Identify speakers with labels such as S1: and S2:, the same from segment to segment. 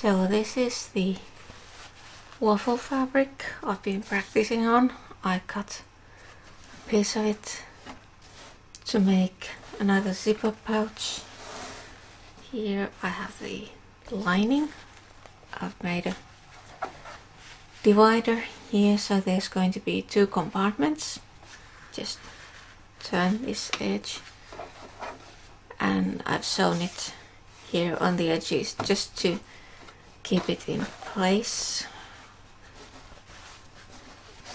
S1: So this is the waffle fabric I've been practicing on. I cut a piece of it to make another zipper pouch. Here I have the lining. I've made a divider here, so there's going to be two compartments. Just turn this edge, and I've sewn it here on the edges just to keep it in place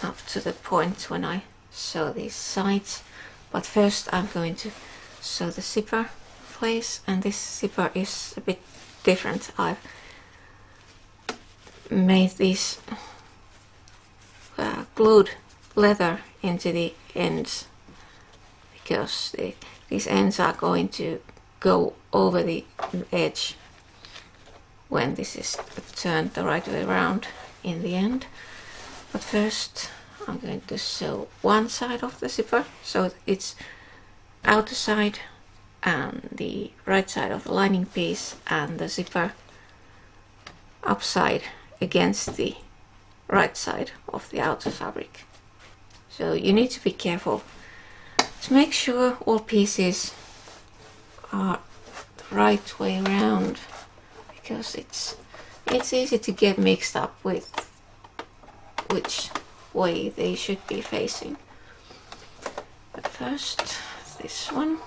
S1: up to the point when I sew these sides. But first I'm going to sew the zipper place, and this zipper is a bit different. I've made these glued leather into the ends because these ends are going to go over the edge when this is turned the right way around in the end. But first I'm going to sew one side of the zipper, so it's outer side and the right side of the lining piece, and the zipper upside against the right side of the outer fabric. So you need to be careful to make sure all pieces are the right way around, because it's easy to get mixed up with which way they should be facing. But first, this one.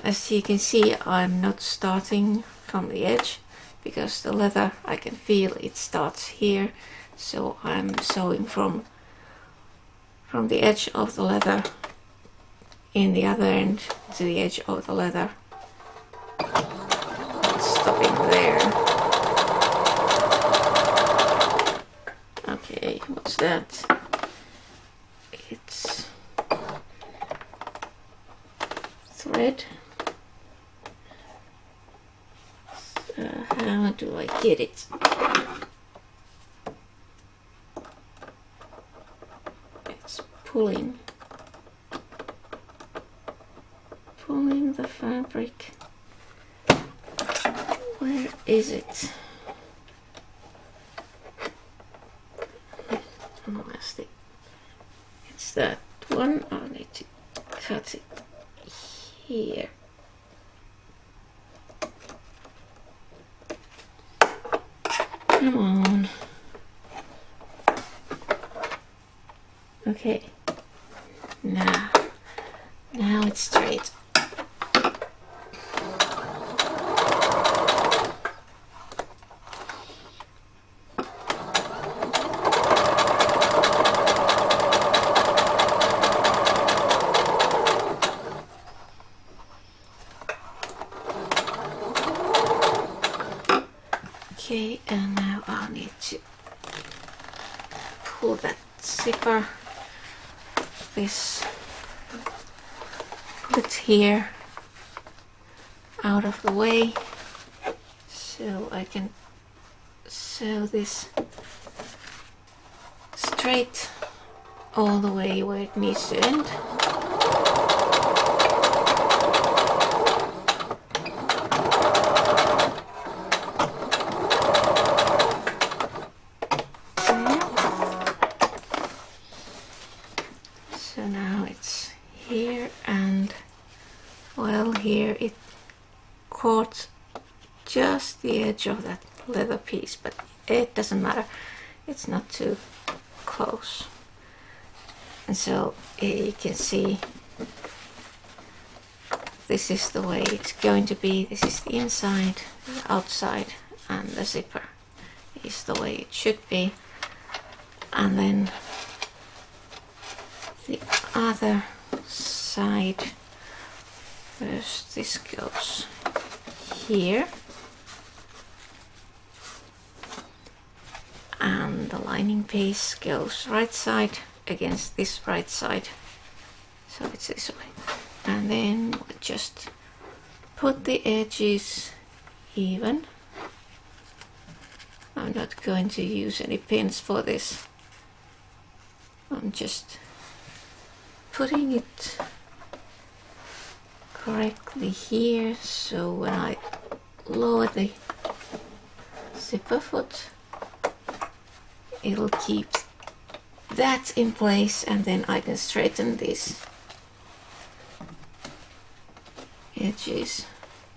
S1: As you can see, I'm not starting from the edge because the leather, I can feel it starts here, so I'm sewing from the edge of the leather in the other end to the edge of the leather, stopping there. Okay, what's that? It's thread. So how do I get it? It's pulling the fabric. Where is it? It's that one. I need to cut it here. Come on. Okay. Now it's straight. Okay, and now I'll need to pull that zipper, put it here out of the way so I can sew this straight all the way where it needs to end. So now it's here, and well, here it caught just the edge of that leather piece, but it doesn't matter, it's not too close. And so you can see this is the way it's going to be. This is the inside, the outside, and the zipper is the way it should be. And then the other side, first this goes here, and the lining piece goes right side against this right side, so it's this way. And then we just put the edges even. I'm not going to use any pins for this. I'm just putting it correctly here, so when I lower the zipper foot, it'll keep that in place, and then I can straighten these edges,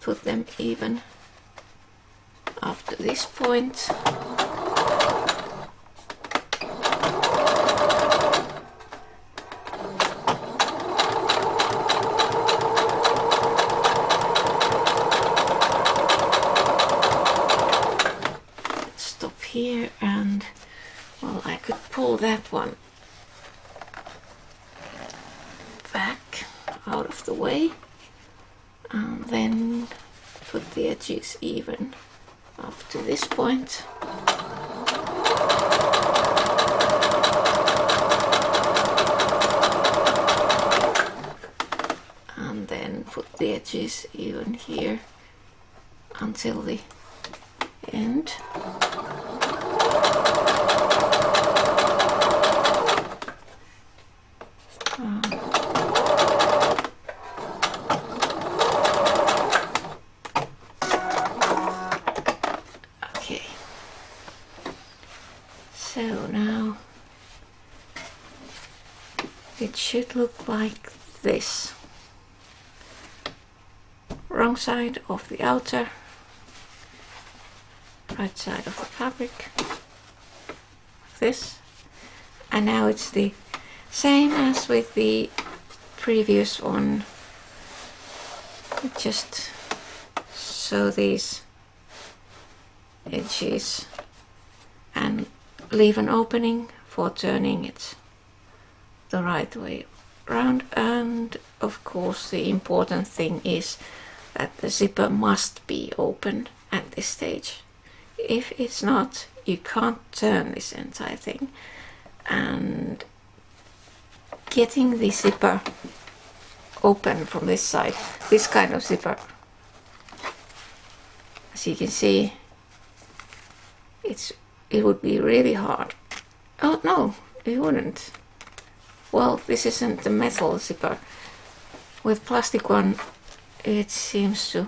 S1: put them even up to this point. Stop here, and well, I could pull that one back out of the way, and then put the edges even up to this point. And then put the edges even here until the end. Okay, so now it should look like this. Wrong side of the outer, right side of the fabric, this, and now it's the same as with the previous one. Just sew these edges and leave an opening for turning it the right way round. And of course the important thing is that the zipper must be open at this stage. If it's not, you can't turn this entire thing. And getting the zipper open from this side, this kind of zipper, as you can see, it would be really hard. Oh no, it wouldn't. Well, this isn't the metal zipper. With plastic one it seems to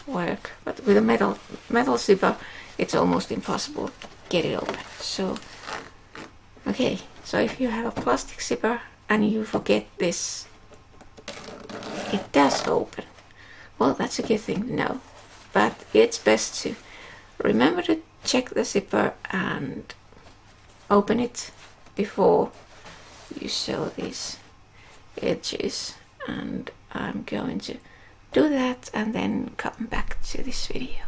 S1: work, but with a metal zipper it's almost impossible to get it open. So okay, so if you have a plastic zipper and you forget this, it does open. Well, that's a good thing to know, but it's best to remember to check the zipper and open it before you sew these edges. And I'm going to do that and then come back to this video.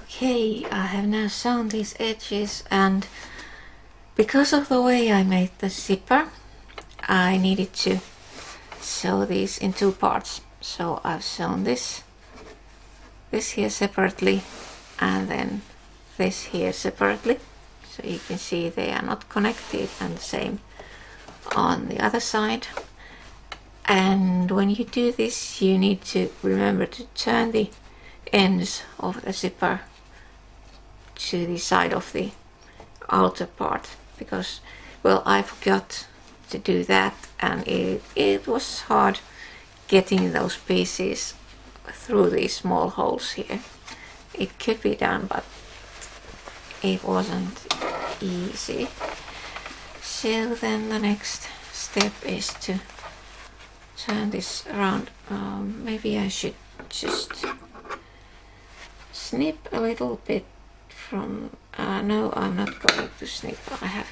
S1: Okay, I have now sewn these edges, and because of the way I made the zipper, I needed to sew these in two parts. So I've sewn this here separately, and then this here separately. So you can see they are not connected, and the same on the other side. And when you do this, you need to remember to turn the ends of the zipper to the side of the outer part, because, well, I forgot to do that, and it was hard getting those pieces through these small holes here. It could be done, but it wasn't easy. So then the next step is to turn this around. Maybe I should just snip a little bit from, no, I'm not going to snip. I have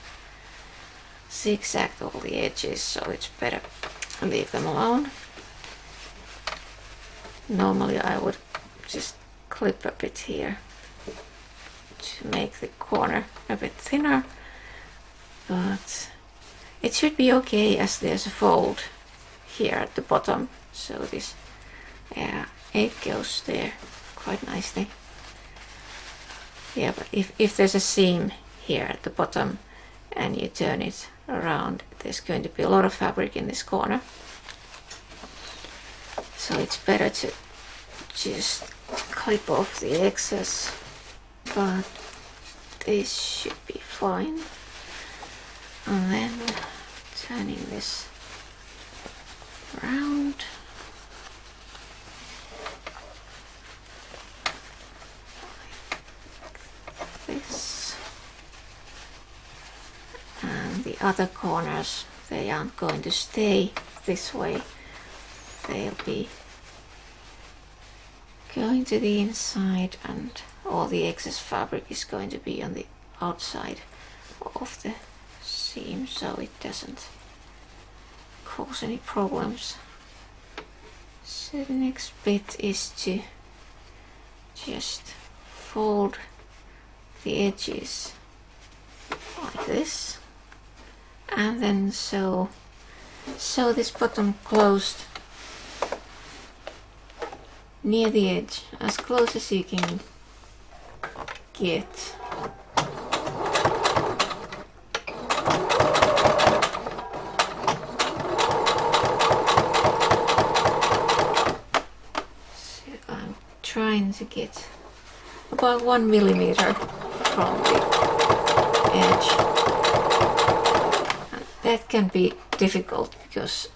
S1: zigzagged all the edges, so it's better leave them alone. Normally I would just clip a bit here to make the corner a bit thinner, but it should be okay as there's a fold here at the bottom, so this, yeah, it goes there quite nicely. Yeah, but if there's a seam here at the bottom and you turn it around, there's going to be a lot of fabric in this corner. So it's better to just clip off the excess, but this should be fine. And then turning this around. the other corners, they aren't going to stay this way. They'll be going to the inside, and all the excess fabric is going to be on the outside of the seam, so it doesn't cause any problems. So the next bit is to just fold the edges like this, and then sew this bottom closed near the edge, as close as you can get. So I'm trying to get about 1 millimeter from the edge. And that can be difficult because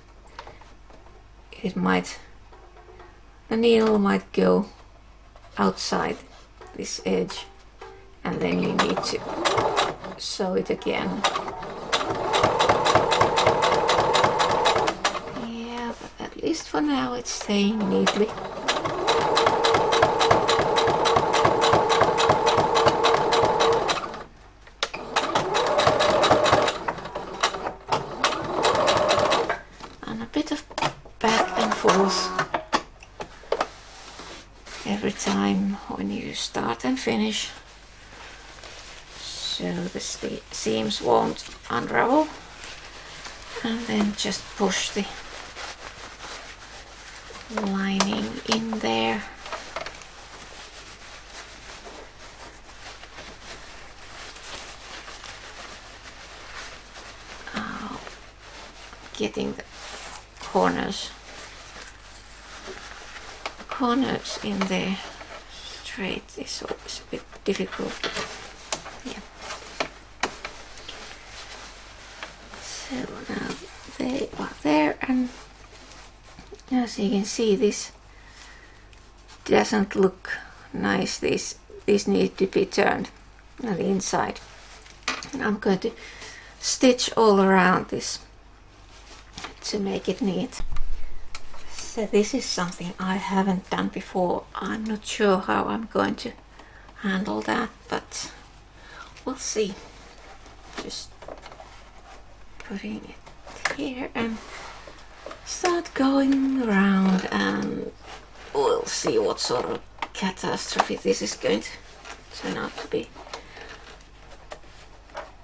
S1: the needle might go outside this edge, and then you need to sew it again. Yeah, but at least for now it's staying neatly. And a bit of back and forth every time when you start and finish, so the seams won't unravel, and then just push the lining in there. Getting the corners in there straight is always a bit difficult. Yeah. So now they are there, and as you can see, this doesn't look nice. These need to be turned on the inside, and I'm going to stitch all around this to make it neat. So this is something I haven't done before. I'm not sure how I'm going to handle that, but we'll see. Just putting it here and start going around, and we'll see what sort of catastrophe this is going to turn out to be.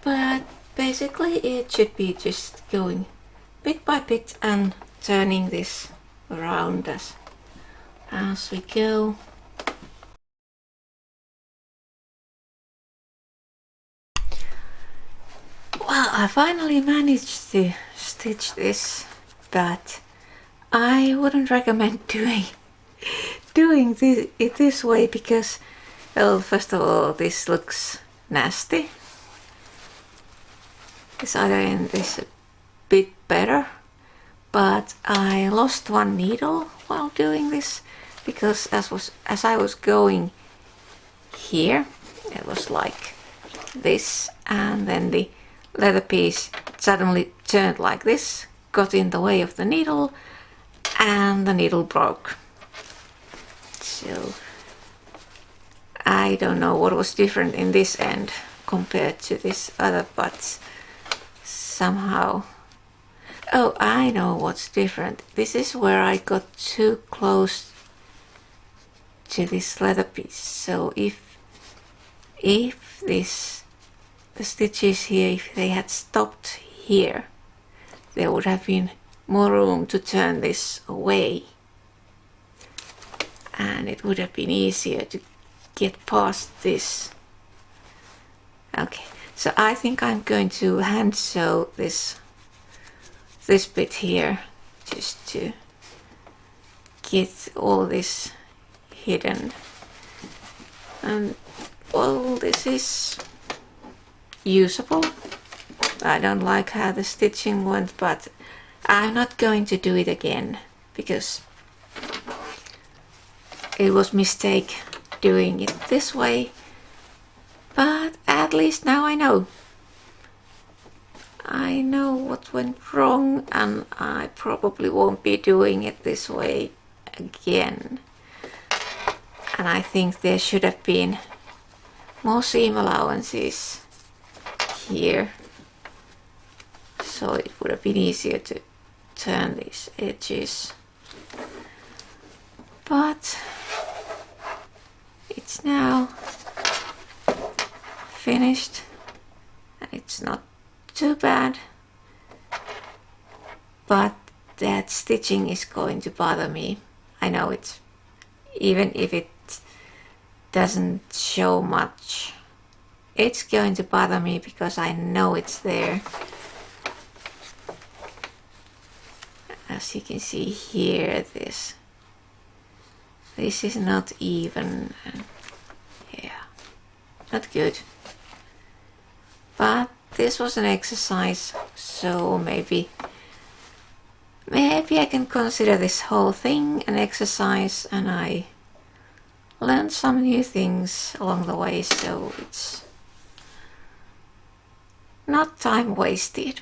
S1: But basically it should be just going bit by bit and turning this around as we go. Well, I finally managed to stitch this, but I wouldn't recommend doing it this way because, well, first of all, this looks nasty. This other end is a bit better, but I lost one needle while doing this because as I was going here, it was like this, and then the leather piece suddenly turned like this, got in the way of the needle, and the needle broke. So I don't know what was different in this end compared to this other, but somehow, oh, I know what's different. This is where I got too close to this leather piece. So if the stitches here, if they had stopped here, there would have been more room to turn this away, and it would have been easier to get past this. Okay, so I think I'm going to hand sew this bit here just to get all this hidden. And well, this is usable. I don't like how the stitching went, but I'm not going to do it again because it was a mistake doing it this way. But at least now I know. I know what went wrong, and I probably won't be doing it this way again. And I think there should have been more seam allowances here, so it would have been easier to turn these edges. But it's now finished, and it's not too bad, but that stitching is going to bother me. I know it's, even if it doesn't show much, it's going to bother me because I know it's there. As you can see here, this is not even, yeah, not good. But this was an exercise, so maybe I can consider this whole thing an exercise, and I learned some new things along the way, so it's not time wasted.